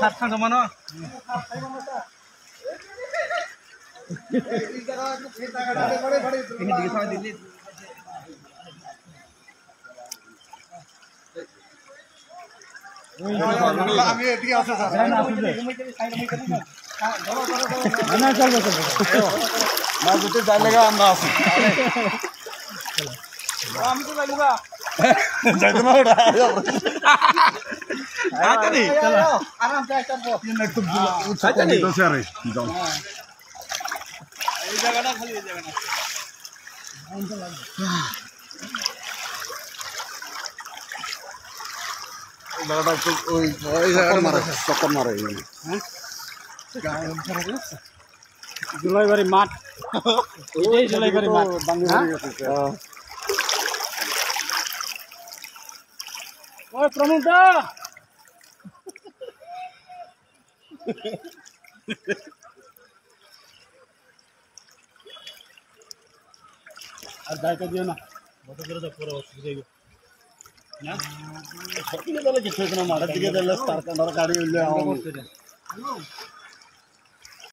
সাতখান সমান আমি এদিকে আছে স্যার না চলবে না যেতে যাইলেগা আমরা আছি আমি তো যাইব গা যাইতে না ওটা আচ্ছা চলো আরাম से করব একটু আচ্ছা তো স্যার যাও এই জায়গাটা খালি এই জায়গাটা দাঁড়াটা একটু ওই জায়গাটা মারে চক্কর মারে হ্যাঁ জুলাইবাড়ি মাঠ এটাই জুলাইবাড়ি মাঠ ওই প্রমুখদা আর দায়িত্ব দিও না কত করে তো পুরো অসুবিধা না সকালে বেলা কিছু না মাঠের দিকে দিলে তার গাড়ি হইলে